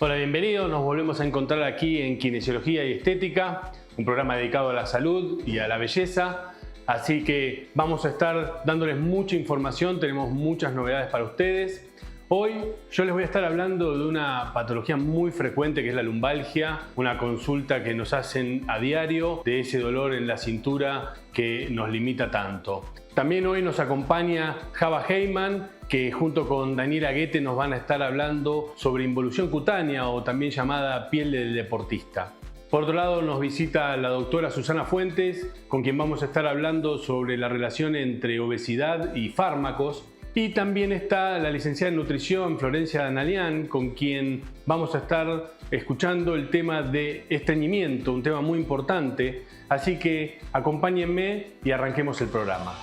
Hola, bienvenidos. Nos volvemos a encontrar aquí en Kinesiología y Estética, un programa dedicado a la salud y a la belleza. Así que vamos a estar dándoles mucha información, tenemos muchas novedades para ustedes. Hoy yo les voy a estar hablando de una patología muy frecuente que es la lumbalgia, una consulta que nos hacen a diario de ese dolor en la cintura que nos limita tanto. También hoy nos acompaña Java Heyman, que junto con Daniela Goethe nos van a estar hablando sobre involución cutánea o también llamada piel del deportista. Por otro lado nos visita la doctora Susana Fuentes, con quien vamos a estar hablando sobre la relación entre obesidad y fármacos. Y también está la licenciada en nutrición Florencia Danalián, con quien vamos a estar escuchando el tema de estreñimiento, un tema muy importante. Así que acompáñenme y arranquemos el programa.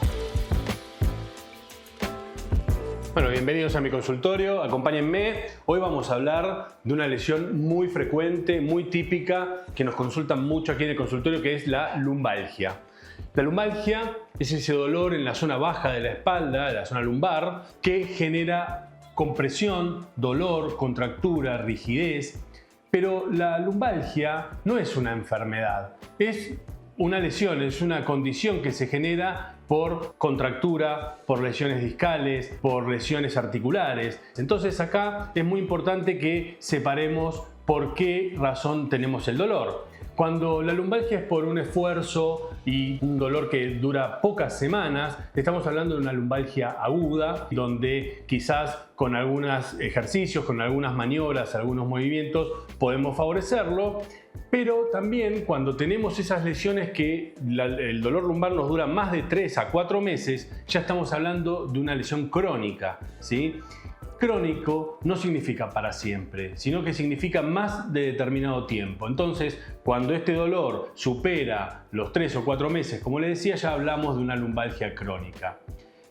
Bueno, bienvenidos a mi consultorio, acompáñenme. Hoy vamos a hablar de una lesión muy frecuente, muy típica, que nos consultan mucho aquí en el consultorio, que es la lumbalgia. La lumbalgia es ese dolor en la zona baja de la espalda, de la zona lumbar, que genera compresión, dolor, contractura, rigidez. Pero la lumbalgia no es una enfermedad, es una lesión, es una condición que se genera por contractura, por lesiones discales, por lesiones articulares. Entonces acá es muy importante que separemos por qué razón tenemos el dolor. Cuando la lumbalgia es por un esfuerzo y un dolor que dura pocas semanas, estamos hablando de una lumbalgia aguda, donde quizás con algunos ejercicios, con algunas maniobras, algunos movimientos, podemos favorecerlo. Pero también cuando tenemos esas lesiones que el dolor lumbar nos dura más de 3 a 4 meses, ya estamos hablando de una lesión crónica, ¿sí? Crónico no significa para siempre, sino que significa más de determinado tiempo. Entonces, cuando este dolor supera los 3 o 4 meses, como les decía, ya hablamos de una lumbalgia crónica.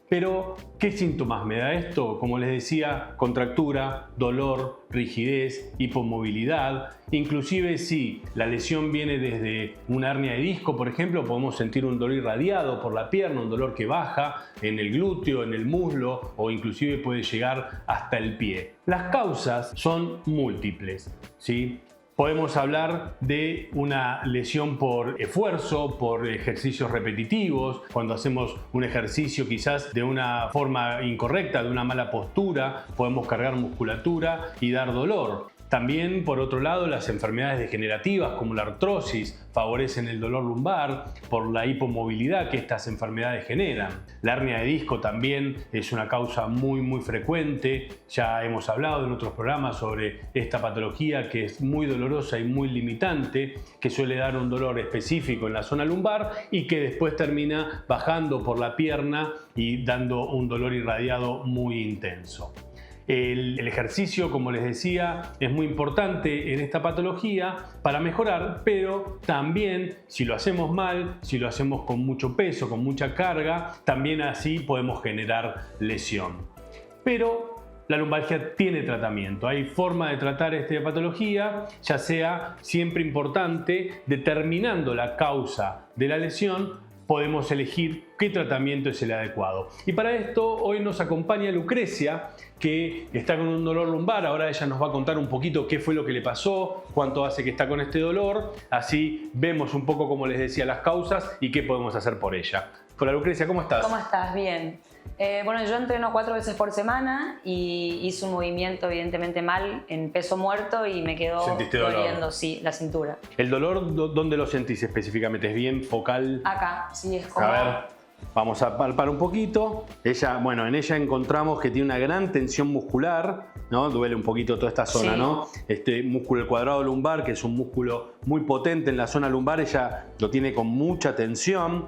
Pero, ¿qué síntomas me da esto? Como les decía, contractura, dolor, rigidez, hipomovilidad. Inclusive si la lesión viene desde una hernia de disco, por ejemplo, podemos sentir un dolor irradiado por la pierna, un dolor que baja en el glúteo, en el muslo o inclusive puede llegar hasta el pie. Las causas son múltiples, ¿sí? Podemos hablar de una lesión por esfuerzo, por ejercicios repetitivos, cuando hacemos un ejercicio quizás de una forma incorrecta, de una mala postura, podemos cargar musculatura y dar dolor. También, por otro lado, las enfermedades degenerativas como la artrosis favorecen el dolor lumbar por la hipomovilidad que estas enfermedades generan. La hernia de disco también es una causa muy frecuente. Ya hemos hablado en otros programas sobre esta patología que es muy dolorosa y muy limitante, que suele dar un dolor específico en la zona lumbar y que después termina bajando por la pierna y dando un dolor irradiado muy intenso. El ejercicio, como les decía, es muy importante en esta patología para mejorar, pero también si lo hacemos mal, si lo hacemos con mucho peso, con mucha carga, también así podemos generar lesión. Pero la lumbalgia tiene tratamiento, hay forma de tratar esta patología, ya sea siempre importante, determinando la causa de la lesión, podemos elegir qué tratamiento es el adecuado. Y para esto hoy nos acompaña Lucrecia, que está con un dolor lumbar. Ahora ella nos va a contar un poquito qué fue lo que le pasó, cuánto hace que está con este dolor. Así vemos un poco, como les decía, las causas y qué podemos hacer por ella. Hola Lucrecia, ¿cómo estás? ¿Cómo estás? Bien. Bueno, yo entreno 4 veces por semana y hice un movimiento evidentemente mal en peso muerto y me quedó doliendo, sí, la cintura. ¿El dolor dónde lo sentís específicamente? ¿Es bien focal? Acá, sí, es como... A ver, vamos a palpar un poquito. En ella encontramos que tiene una gran tensión muscular, ¿no? Duele un poquito toda esta zona, sí, ¿no? Este músculo del cuadrado lumbar, que es un músculo muy potente en la zona lumbar, ella lo tiene con mucha tensión.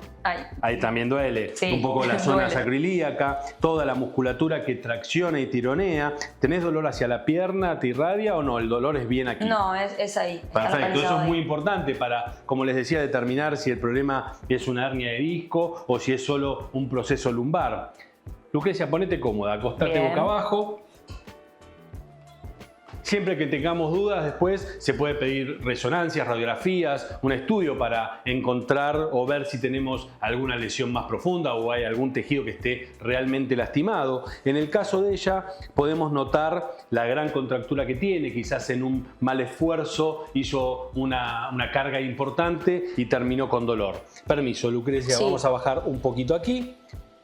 Ahí también duele. Sí, un poco la zona sacroiliaca, toda la musculatura que tracciona y tironea. ¿Tenés dolor hacia la pierna? ¿Te irradia o no? ¿El dolor es bien aquí? No, es ahí. Perfecto, eso es muy importante para, como les decía, determinar si el problema es una hernia de disco o si es solo un proceso lumbar. Lucrecia, ponete cómoda, acostate boca abajo. Siempre que tengamos dudas después se puede pedir resonancias, radiografías, un estudio para encontrar o ver si tenemos alguna lesión más profunda o hay algún tejido que esté realmente lastimado. En el caso de ella podemos notar la gran contractura que tiene, quizás en un mal esfuerzo hizo una carga importante y terminó con dolor. Permiso, Lucrecia, vamos a bajar un poquito aquí.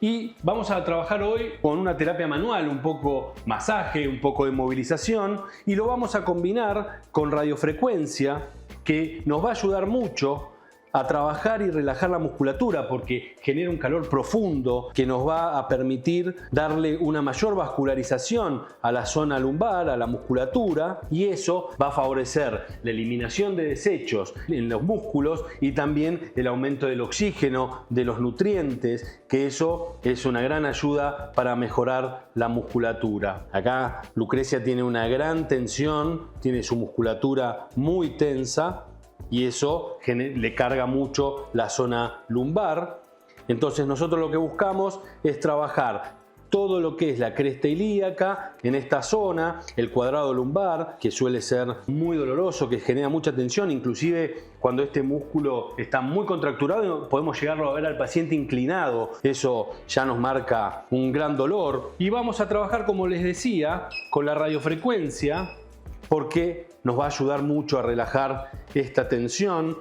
Y vamos a trabajar hoy con una terapia manual, un poco masaje, un poco de movilización, y lo vamos a combinar con radiofrecuencia, que nos va a ayudar mucho a trabajar y relajar la musculatura porque genera un calor profundo que nos va a permitir darle una mayor vascularización a la zona lumbar, a la musculatura, y eso va a favorecer la eliminación de desechos en los músculos y también el aumento del oxígeno, de los nutrientes, que eso es una gran ayuda para mejorar la musculatura. Acá Lucrecia tiene una gran tensión, tiene su musculatura muy tensa, y eso le carga mucho la zona lumbar. Entonces nosotros lo que buscamos es trabajar todo lo que es la cresta ilíaca en esta zona, el cuadrado lumbar, que suele ser muy doloroso, que genera mucha tensión, inclusive cuando este músculo está muy contracturado podemos llegarlo a ver al paciente inclinado, eso ya nos marca un gran dolor. Y vamos a trabajar, como les decía, con la radiofrecuencia, porque nos va a ayudar mucho a relajar esta tensión.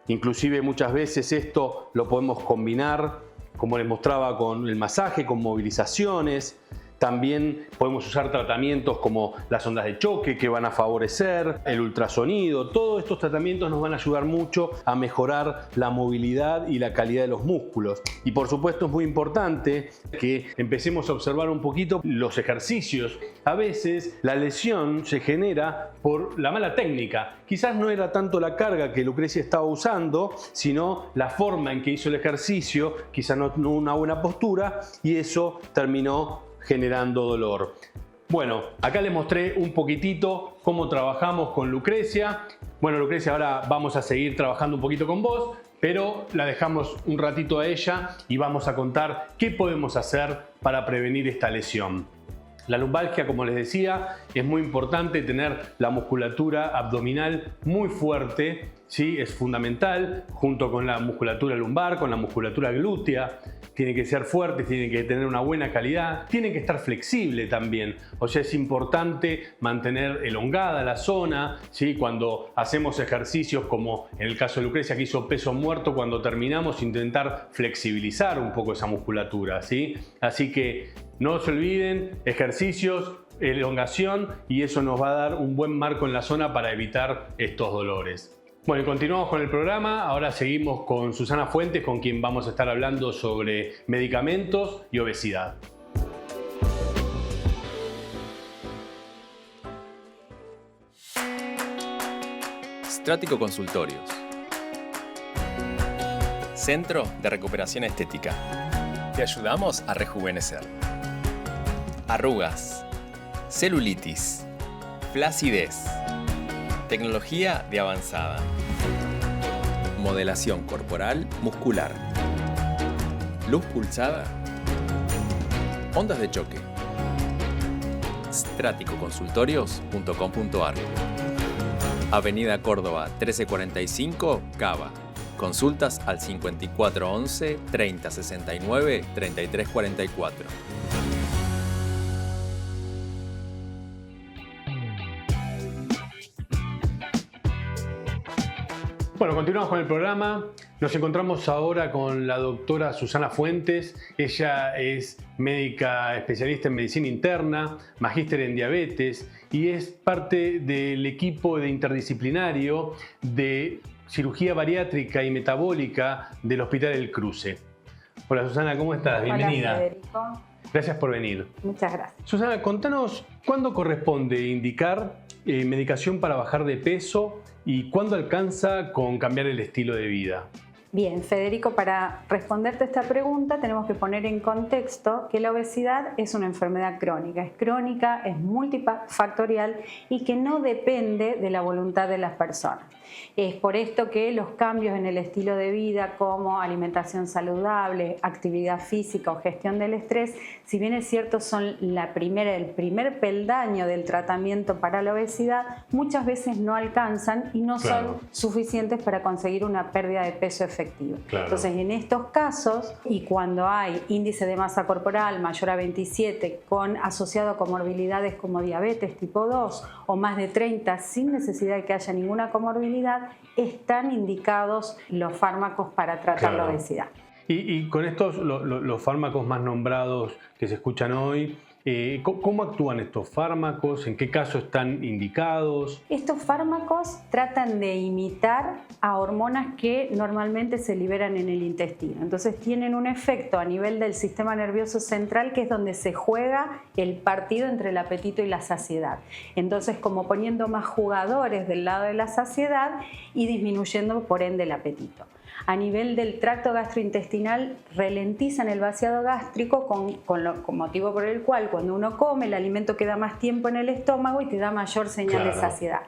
Inclusive muchas veces esto lo podemos combinar, como les mostraba, con el masaje, con movilizaciones. También podemos usar tratamientos como las ondas de choque que van a favorecer, el ultrasonido. Todos estos tratamientos nos van a ayudar mucho a mejorar la movilidad y la calidad de los músculos. Y por supuesto es muy importante que empecemos a observar un poquito los ejercicios. A veces la lesión se genera por la mala técnica. Quizás no era tanto la carga que Lucrecia estaba usando, sino la forma en que hizo el ejercicio, quizás no una buena postura, y eso terminó generando dolor. Bueno, acá les mostré un poquitito cómo trabajamos con Lucrecia. Bueno, Lucrecia, ahora vamos a seguir trabajando un poquito con vos, pero la dejamos un ratito a ella y vamos a contar qué podemos hacer para prevenir esta lesión. La lumbalgia, como les decía, es muy importante tener la musculatura abdominal muy fuerte, ¿sí? Es fundamental, junto con la musculatura lumbar, con la musculatura glútea. Tiene que ser fuerte, tiene que tener una buena calidad, tiene que estar flexible también. O sea, es importante mantener elongada la zona, ¿sí? Cuando hacemos ejercicios, como en el caso de Lucrecia que hizo peso muerto, cuando terminamos intentar flexibilizar un poco esa musculatura, ¿sí? Así que no se olviden, ejercicios, elongación, y eso nos va a dar un buen marco en la zona para evitar estos dolores. Bueno, y continuamos con el programa. Ahora seguimos con Susana Fuentes, con quien vamos a estar hablando sobre medicamentos y obesidad. Strático Consultorios. Centro de Recuperación Estética. Te ayudamos a rejuvenecer. Arrugas, celulitis, flacidez. Tecnología de avanzada. Modelación corporal muscular. Luz pulsada. Ondas de choque. Stráticoconsultorios.com.ar. Avenida Córdoba 1345, Cava. Consultas al 5411 3069 3344. Bueno, continuamos con el programa. Nos encontramos ahora con la doctora Susana Fuentes. Ella es médica especialista en medicina interna, magíster en diabetes y es parte del equipo de interdisciplinario de cirugía bariátrica y metabólica del Hospital El Cruce. Hola Susana, ¿cómo estás? Bienvenida. Hola Federico. Gracias por venir. Muchas gracias. Susana, contanos cuándo corresponde indicar medicación para bajar de peso y cuándo alcanza con cambiar el estilo de vida. Bien, Federico, para responderte a esta pregunta tenemos que poner en contexto que la obesidad es una enfermedad crónica. Es crónica, es multifactorial y que no depende de la voluntad de las personas. Es por esto que los cambios en el estilo de vida, como alimentación saludable, actividad física o gestión del estrés, si bien es cierto son el primer peldaño del tratamiento para la obesidad, muchas veces no alcanzan y no son suficientes para conseguir una pérdida de peso efectiva. Entonces, en estos casos, y cuando hay índice de masa corporal mayor a 27 asociado a comorbilidades como diabetes tipo 2 o más de 30 sin necesidad de que haya ninguna comorbilidad, están indicados los fármacos para tratar la obesidad. Y con estos, los fármacos más nombrados que se escuchan hoy, ¿cómo actúan estos fármacos? ¿En qué caso están indicados? Estos fármacos tratan de imitar a hormonas que normalmente se liberan en el intestino. Entonces tienen un efecto a nivel del sistema nervioso central, que es donde se juega el partido entre el apetito y la saciedad. Entonces, como poniendo más jugadores del lado de la saciedad y disminuyendo por ende el apetito. A nivel del tracto gastrointestinal, ralentizan el vaciado gástrico con motivo por el cual cuando uno come el alimento queda más tiempo en el estómago y te da mayor señal de saciedad.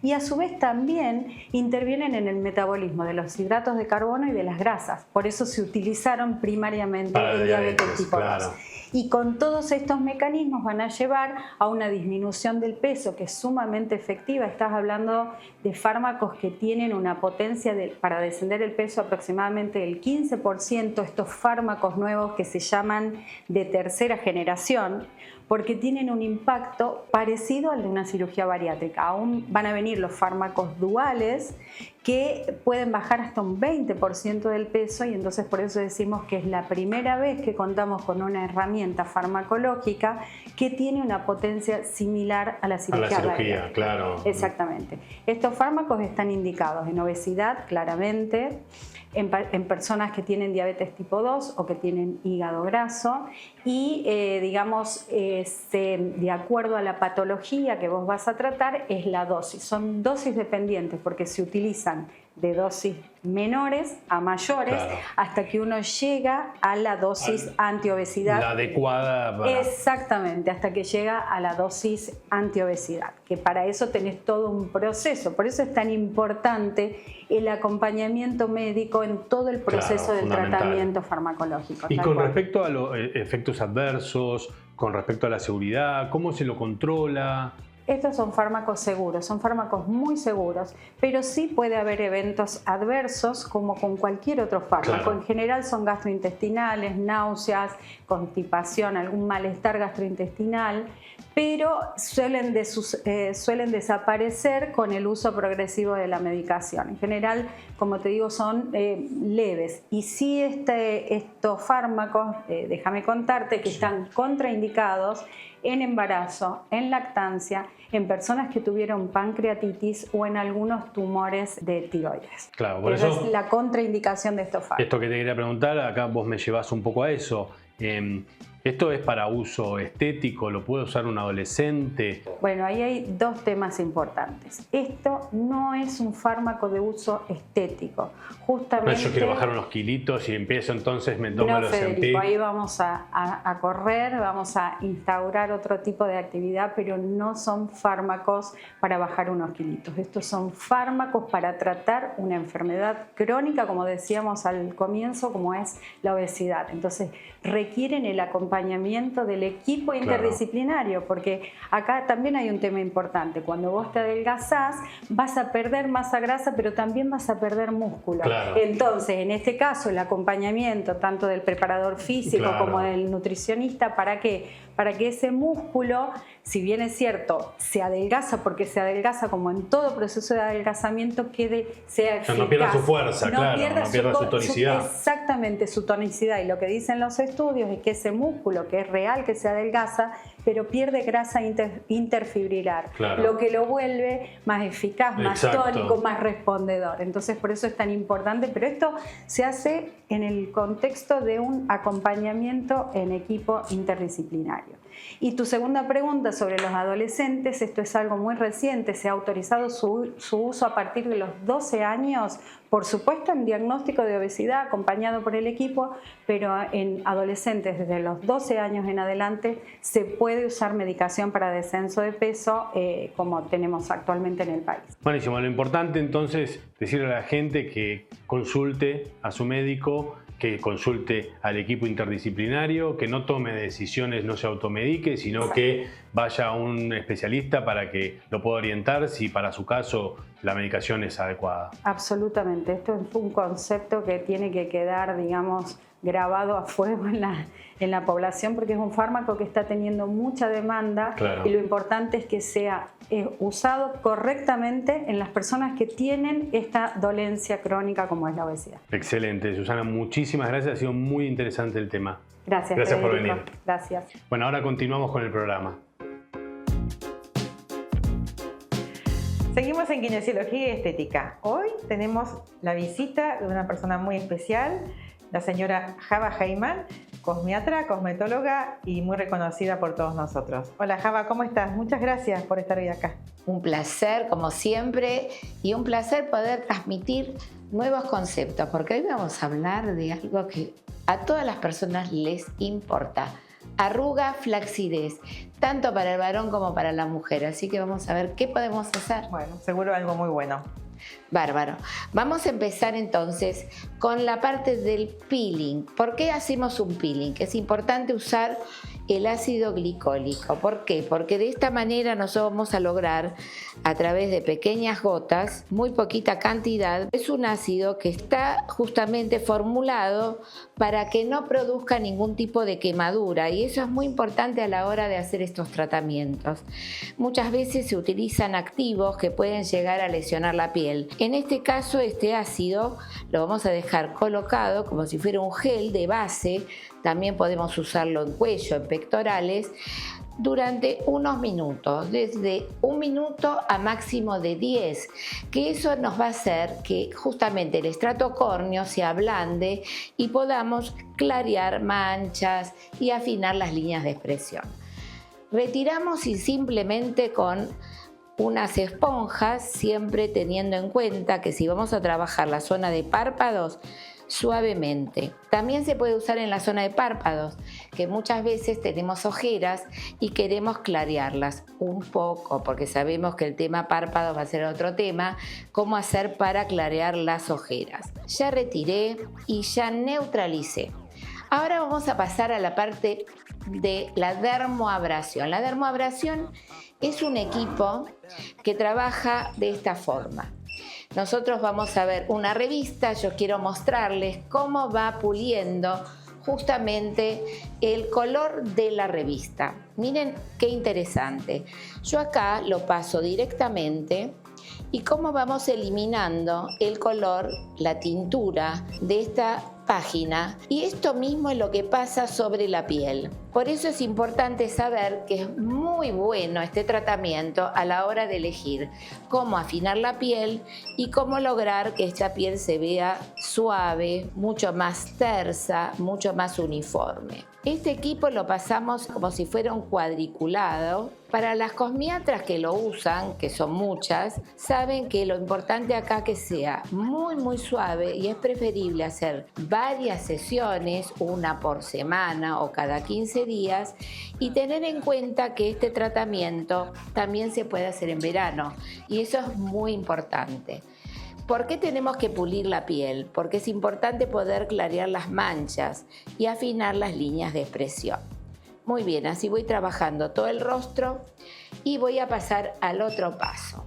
Y a su vez también intervienen en el metabolismo de los hidratos de carbono y de las grasas. Por eso se utilizaron primariamente en diabetes tipo 2. Y con todos estos mecanismos van a llevar a una disminución del peso que es sumamente efectiva. Estás hablando de fármacos que tienen una potencia para descender el peso aproximadamente del 15%. Estos fármacos nuevos que se llaman de tercera generación, porque tienen un impacto parecido al de una cirugía bariátrica. Aún van a venir los fármacos duales que pueden bajar hasta un 20% del peso, y entonces por eso decimos que es la primera vez que contamos con una herramienta farmacológica que tiene una potencia similar a la cirugía bariátrica. Claro. Exactamente. Estos fármacos están indicados en obesidad, claramente, en personas que tienen diabetes tipo 2 o que tienen hígado graso y, de acuerdo a la patología que vos vas a tratar, es la dosis. Son dosis dependientes porque se utilizan de dosis menores a mayores hasta que uno llega a la dosis antiobesidad. La adecuada para... Exactamente, hasta que llega a la dosis antiobesidad, que para eso tenés todo un proceso. Por eso es tan importante el acompañamiento médico en todo el proceso del tratamiento farmacológico. Y con respecto a los efectos adversos, con respecto a la seguridad, ¿cómo se lo controla? Estos son fármacos seguros, son fármacos muy seguros, pero sí puede haber eventos adversos como con cualquier otro fármaco. En general son gastrointestinales, náuseas, constipación, algún malestar gastrointestinal, pero suelen desaparecer con el uso progresivo de la medicación. En general, como te digo, son leves. Y sí estos fármacos, déjame contarte, que están contraindicados en embarazo, en lactancia, en personas que tuvieron pancreatitis o en algunos tumores de tiroides. Claro, por eso es la contraindicación de estos fármacos. Esto que te quería preguntar, acá vos me llevas un poco a eso. ¿Esto es para uso estético? ¿Lo puede usar un adolescente? Bueno, ahí hay dos temas importantes. Esto no es un fármaco de uso estético. Justamente... No, yo quiero bajar unos kilitos y empiezo entonces, me tomo los Federico, ahí vamos a correr, vamos a instaurar otro tipo de actividad, pero no son fármacos para bajar unos kilitos. Estos son fármacos para tratar una enfermedad crónica, como decíamos al comienzo, como es la obesidad. Entonces, requieren el acompañamiento del equipo interdisciplinario, porque acá también hay un tema importante. Cuando vos te adelgazás, vas a perder masa grasa, pero también vas a perder músculo. Entonces, en este caso, el acompañamiento tanto del preparador físico como del nutricionista, ¿para qué? Para que ese músculo, si bien es cierto, se adelgaza, porque se adelgaza como en todo proceso de adelgazamiento, sea eficaz. No pierda su fuerza, no pierda su tonicidad. Exactamente, su tonicidad. Y lo que dicen los estudios es que ese músculo, que es real que se adelgaza, pero pierde grasa interfibrilar, lo que lo vuelve más eficaz, más tónico, más respondedor. Entonces, por eso es tan importante, pero esto se hace en el contexto de un acompañamiento en equipo interdisciplinario. Y tu segunda pregunta sobre los adolescentes, esto es algo muy reciente, se ha autorizado su uso a partir de los 12 años, por supuesto en diagnóstico de obesidad acompañado por el equipo, pero en adolescentes desde los 12 años en adelante se puede usar medicación para descenso de peso como tenemos actualmente en el país. Buenísimo, lo importante entonces decirle a la gente que consulte a su médico, que consulte al equipo interdisciplinario, que no tome decisiones, no se automedique, sino que vaya a un especialista para que lo pueda orientar si para su caso la medicación es adecuada. Absolutamente, esto es un concepto que tiene que quedar, digamos, grabado a fuego en la población porque es un fármaco que está teniendo mucha demanda. Claro. Y lo importante es que sea usado correctamente en las personas que tienen esta dolencia crónica como es la obesidad. Excelente, Susana, muchísimas gracias, ha sido muy interesante el tema. Gracias, Gracias por Federico. venir. Gracias. Bueno, ahora continuamos con el programa. Seguimos en Kinesiología y Estética. Hoy tenemos la visita de una persona muy especial, la señora Java Heyman, cosmiatra, cosmetóloga y muy reconocida por todos nosotros. Hola Java, ¿cómo estás? Muchas gracias por estar hoy acá. Un placer, como siempre, y un placer poder transmitir nuevos conceptos, porque hoy vamos a hablar de algo que a todas las personas les importa. Arruga, flacidez, tanto para el varón como para la mujer. Así que vamos a ver qué podemos hacer. Bueno, seguro algo muy bueno. Bárbaro. Vamos a empezar entonces con la parte del peeling. ¿Por qué hacemos un peeling? Es importante usar el ácido glicólico. ¿Por qué? Porque de esta manera nosotros vamos a lograr, a través de pequeñas gotas, muy poquita cantidad, es un ácido que está justamente formulado para que no produzca ningún tipo de quemadura, y eso es muy importante a la hora de hacer estos tratamientos. Muchas veces se utilizan activos que pueden llegar a lesionar la piel. En este caso, este ácido lo vamos a dejar colocado como si fuera un gel de base. También podemos usarlo en cuello, en pectorales, durante unos minutos, desde 1 minuto a máximo de 10, que eso nos va a hacer que justamente el estrato córneo se ablande y podamos clarear manchas y afinar las líneas de expresión. Retiramos y simplemente con unas esponjas, siempre teniendo en cuenta que si vamos a trabajar la zona de párpados, suavemente. También se puede usar en la zona de párpados, que muchas veces tenemos ojeras y queremos clarearlas un poco, porque sabemos que el tema párpados va a ser otro tema, cómo hacer para clarear las ojeras. Ya retiré y ya neutralicé. Ahora vamos a pasar a la parte de la dermoabrasión. La dermoabrasión es un equipo que trabaja de esta forma. Nosotros vamos a ver una revista, yo quiero mostrarles cómo va puliendo justamente el color de la revista. Miren qué interesante. Yo acá lo paso directamente y cómo vamos eliminando el color, la tintura de esta página, y esto mismo es lo que pasa sobre la piel. Por eso es importante saber que es muy bueno este tratamiento a la hora de elegir cómo afinar la piel y cómo lograr que esta piel se vea suave, mucho más tersa, mucho más uniforme. Este equipo lo pasamos como si fuera un cuadriculado. Para las cosmiatras que lo usan, que son muchas, saben que lo importante acá es que sea muy suave, y es preferible hacer varias sesiones, una por semana o cada 15 días, y tener en cuenta que este tratamiento también se puede hacer en verano, y eso es muy importante. ¿Por qué tenemos que pulir la piel? Porque es importante poder clarear las manchas y afinar las líneas de expresión. Muy bien, así voy trabajando todo el rostro y voy a pasar al otro paso.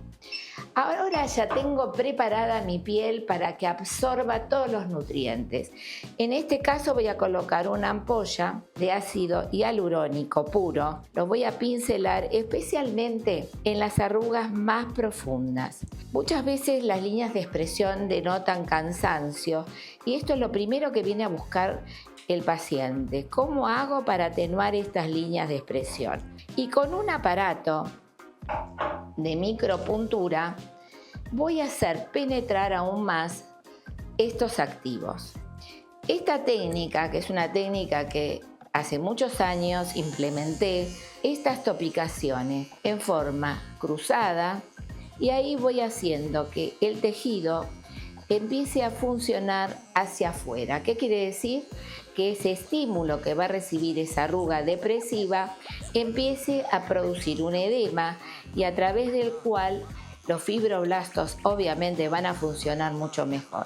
Ahora ya tengo preparada mi piel para que absorba todos los nutrientes. En este caso voy a colocar una ampolla de ácido hialurónico puro. Lo voy a pincelar especialmente en las arrugas más profundas. Muchas veces las líneas de expresión denotan cansancio, y esto es lo primero que viene a buscar el paciente. ¿Cómo hago para atenuar estas líneas de expresión? Y con un aparato de micropuntura voy a hacer penetrar aún más estos activos. Esta técnica, que es una técnica que hace muchos años implementé estas topicaciones en forma cruzada y ahí voy haciendo que el tejido empiece a funcionar hacia afuera. ¿Qué quiere decir? Que ese estímulo que va a recibir esa arruga depresiva empiece a producir un edema y a través del cual los fibroblastos obviamente van a funcionar mucho mejor.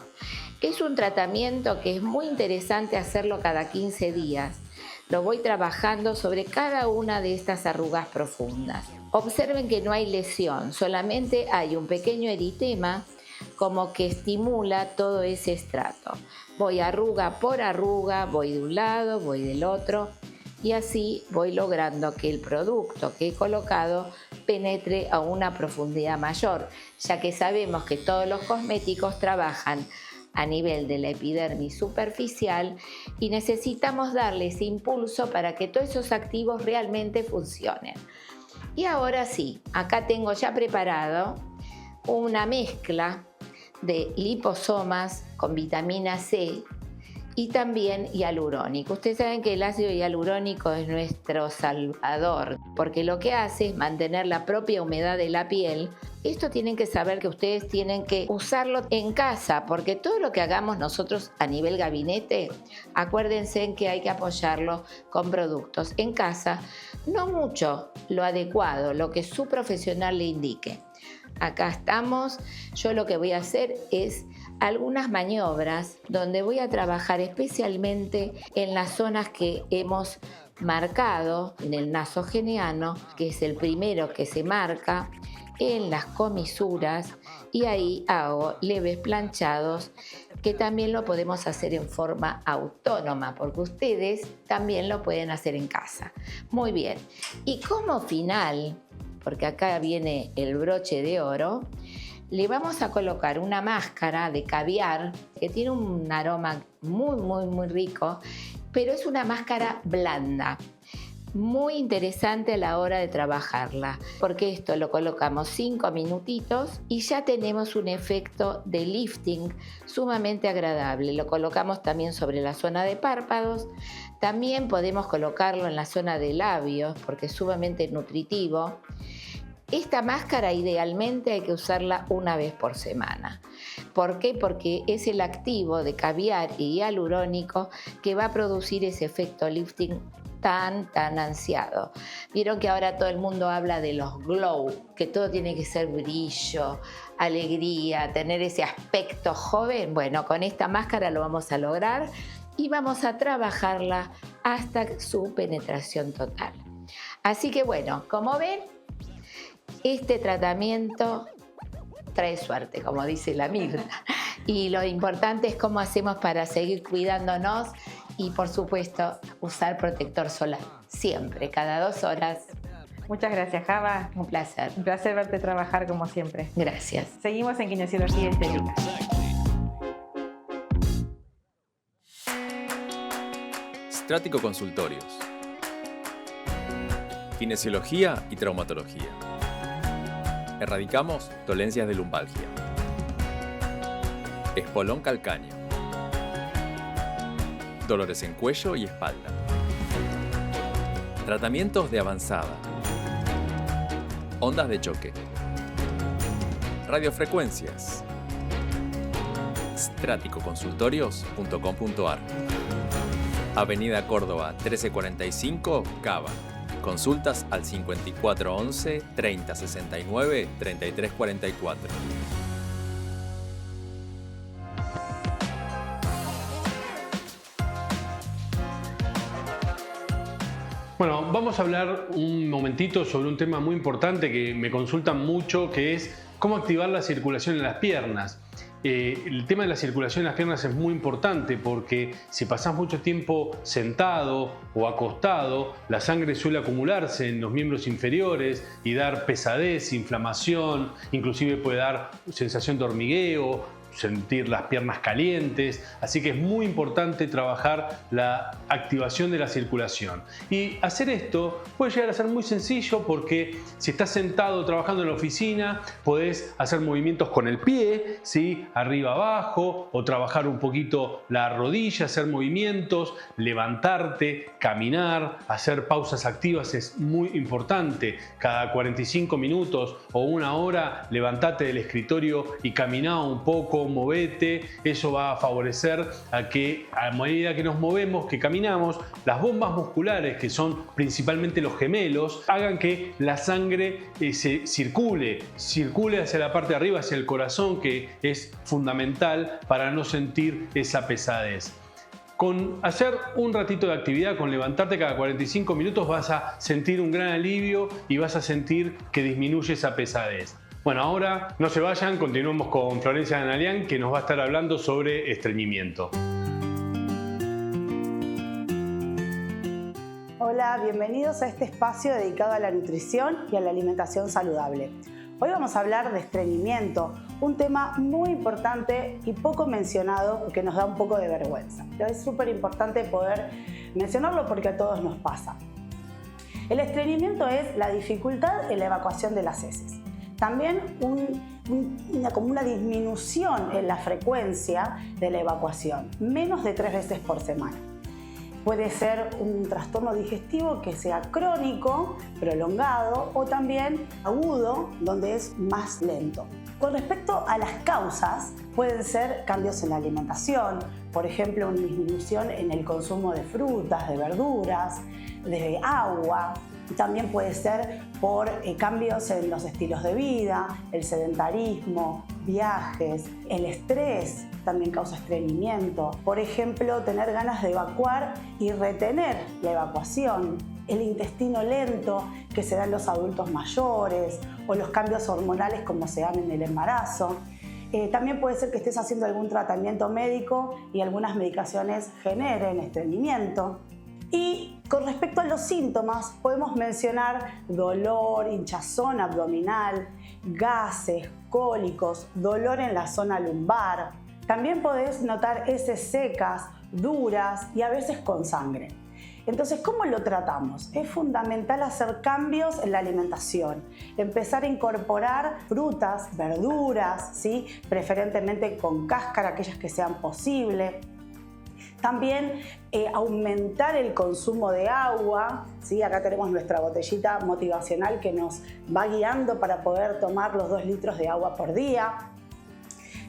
Es un tratamiento que es muy interesante hacerlo cada 15 días. Lo voy trabajando sobre cada una de estas arrugas profundas. Observen que no hay lesión, solamente hay un pequeño eritema como que estimula todo ese estrato. Voy arruga por arruga, voy de un lado, voy del otro y así voy logrando que el producto que he colocado penetre a una profundidad mayor, ya que sabemos que todos los cosméticos trabajan a nivel de la epidermis superficial y necesitamos darle ese impulso para que todos esos activos realmente funcionen. Y ahora sí, acá tengo ya preparado una mezcla de liposomas con vitamina C y también hialurónico. Ustedes saben que el ácido hialurónico es nuestro salvador, porque lo que hace es mantener la propia humedad de la piel. Esto tienen que saber que ustedes tienen que usarlo en casa, porque todo lo que hagamos nosotros a nivel gabinete, acuérdense en que hay que apoyarlo con productos en casa, no mucho, lo adecuado, lo que su profesional le indique. Acá estamos, yo lo que voy a hacer es algunas maniobras donde voy a trabajar especialmente en las zonas que hemos marcado en el nasogeniano, que es el primero que se marca, en las comisuras, y ahí hago leves planchados que también lo podemos hacer en forma autónoma, porque ustedes también lo pueden hacer en casa. Muy bien, y como final, porque acá viene el broche de oro, le vamos a colocar una máscara de caviar que tiene un aroma muy rico, pero es una máscara blanda. Muy interesante a la hora de trabajarla, porque esto lo colocamos 5 minutitos y ya tenemos un efecto de lifting sumamente agradable. Lo colocamos también sobre la zona de párpados, también podemos colocarlo en la zona de labios porque es sumamente nutritivo. Esta máscara idealmente hay que usarla una vez por semana. ¿Por qué? Porque es el activo de caviar y hialurónico que va a producir ese efecto lifting tan ansiado. Vieron que ahora todo el mundo habla de los glow, que todo tiene que ser brillo, alegría, tener ese aspecto joven. Bueno, con esta máscara lo vamos a lograr y vamos a trabajarla hasta su penetración total. Así que bueno, como ven, este tratamiento trae suerte, como dice la Mirta. Y lo importante es cómo hacemos para seguir cuidándonos y, por supuesto, usar protector solar siempre, cada 2 horas. Muchas gracias, Java. Un placer. Un placer verte trabajar como siempre. Gracias. Seguimos en Kinesiología Estética. Strático Consultorios. Kinesiología y traumatología. Erradicamos dolencias de lumbalgia. Espolón calcáneo. Dolores en cuello y espalda. Tratamientos de avanzada. Ondas de choque. Radiofrecuencias. Stráticoconsultorios.com.ar. Avenida Córdoba 1345, Cava. Consultas al 5411 3069 3344. Bueno, vamos a hablar un momentito sobre un tema muy importante que me consultan mucho, que es cómo activar la circulación en las piernas. El tema de la circulación en las piernas es muy importante porque si pasás mucho tiempo sentado o acostado, la sangre suele acumularse en los miembros inferiores y dar pesadez, inflamación, inclusive puede dar sensación de hormigueo, sentir las piernas calientes, así que es muy importante trabajar la activación de la circulación. Y hacer esto puede llegar a ser muy sencillo porque si estás sentado trabajando en la oficina, podés hacer movimientos con el pie, ¿sí? Arriba abajo, o trabajar un poquito la rodilla, hacer movimientos, levantarte, caminar, hacer pausas activas es muy importante. Cada 45 minutos o una hora, levantate del escritorio y caminá un poco, movete. Eso va a favorecer a que a medida que nos movemos, que caminamos, las bombas musculares, que son principalmente los gemelos, hagan que la sangre se circule hacia la parte de arriba, hacia el corazón, que es fundamental para no sentir esa pesadez. Con hacer un ratito de actividad, con levantarte cada 45 minutos, vas a sentir un gran alivio y vas a sentir que disminuye esa pesadez. Bueno, ahora no se vayan, continuamos con Florencia Danalián, que nos va a estar hablando sobre estreñimiento. Hola, bienvenidos a este espacio dedicado a la nutrición y a la alimentación saludable. Hoy vamos a hablar de estreñimiento, un tema muy importante y poco mencionado porque nos da un poco de vergüenza. Pero es súper importante poder mencionarlo porque a todos nos pasa. El estreñimiento es la dificultad en la evacuación de las heces. También como una disminución en la frecuencia de la evacuación, menos de 3 veces por semana. Puede ser un trastorno digestivo que sea crónico, prolongado o también agudo, donde es más lento. Con respecto a las causas, pueden ser cambios en la alimentación, por ejemplo, una disminución en el consumo de frutas, de verduras, de agua. También puede ser por cambios en los estilos de vida, el sedentarismo, viajes, el estrés también causa estreñimiento. Por ejemplo, tener ganas de evacuar y retener la evacuación, el intestino lento que se da en los adultos mayores o los cambios hormonales como se dan en el embarazo. También puede ser que estés haciendo algún tratamiento médico y algunas medicaciones generen estreñimiento. Y con respecto a los síntomas, podemos mencionar dolor, hinchazón abdominal, gases, cólicos, dolor en la zona lumbar. También podés notar heces secas, duras y a veces con sangre. Entonces, ¿cómo lo tratamos? Es fundamental hacer cambios en la alimentación, empezar a incorporar frutas, verduras, ¿sí? Preferentemente con cáscara, aquellas que sean posibles. También aumentar el consumo de agua, ¿sí? Acá tenemos nuestra botellita motivacional que nos va guiando para poder tomar los 2 litros de agua por día.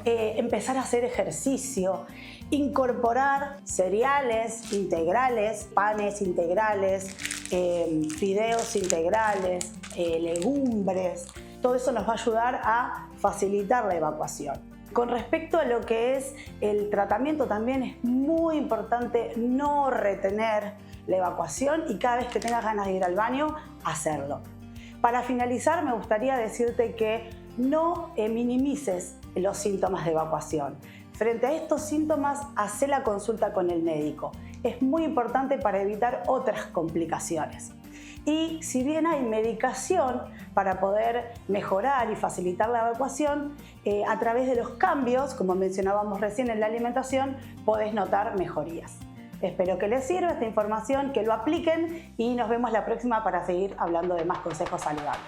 Empezar a hacer ejercicio, incorporar cereales integrales, panes integrales, fideos integrales, legumbres. Todo eso nos va a ayudar a facilitar la evacuación. Con respecto a lo que es el tratamiento, también es muy importante no retener la evacuación y cada vez que tengas ganas de ir al baño, hacerlo. Para finalizar, me gustaría decirte que no minimices los síntomas de evacuación. Frente a estos síntomas, haz la consulta con el médico. Es muy importante para evitar otras complicaciones. Y si bien hay medicación para poder mejorar y facilitar la evacuación, a través de los cambios, como mencionábamos recién en la alimentación, podés notar mejorías. Espero que les sirva esta información, que lo apliquen y nos vemos la próxima para seguir hablando de más consejos saludables.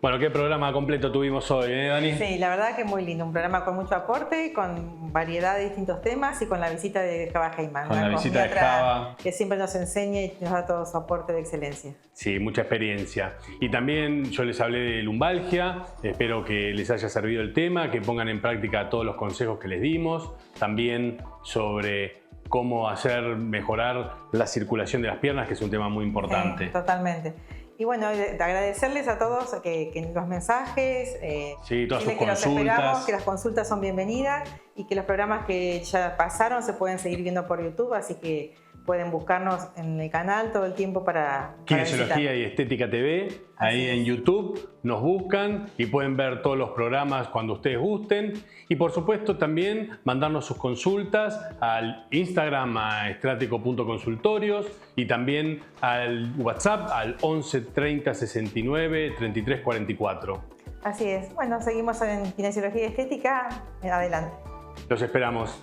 Bueno, qué programa completo tuvimos hoy, Dani? Sí, la verdad que muy lindo. Un programa con mucho aporte, con variedad de distintos temas y con la visita de Java Heyman. Con la visita de Java. Que siempre nos enseña y nos da todo su aporte de excelencia. Sí, mucha experiencia. Y también yo les hablé de lumbalgia. Espero que les haya servido el tema, que pongan en práctica todos los consejos que les dimos. También sobre cómo hacer mejorar la circulación de las piernas, que es un tema muy importante. Totalmente. Y bueno, agradecerles a todos que los mensajes, sí, todas sus que consultas. Los esperamos, que las consultas son bienvenidas y que los programas que ya pasaron se pueden seguir viendo por YouTube, así que pueden buscarnos en el canal todo el tiempo para Kinesiología y Estética TV, ahí en YouTube nos buscan y pueden ver todos los programas cuando ustedes gusten. Y por supuesto también mandarnos sus consultas al Instagram a estrateco.consultorios y también al WhatsApp al 11 30 69 33 44. Así es. Bueno, seguimos en Kinesiología y Estética. Adelante. Los esperamos.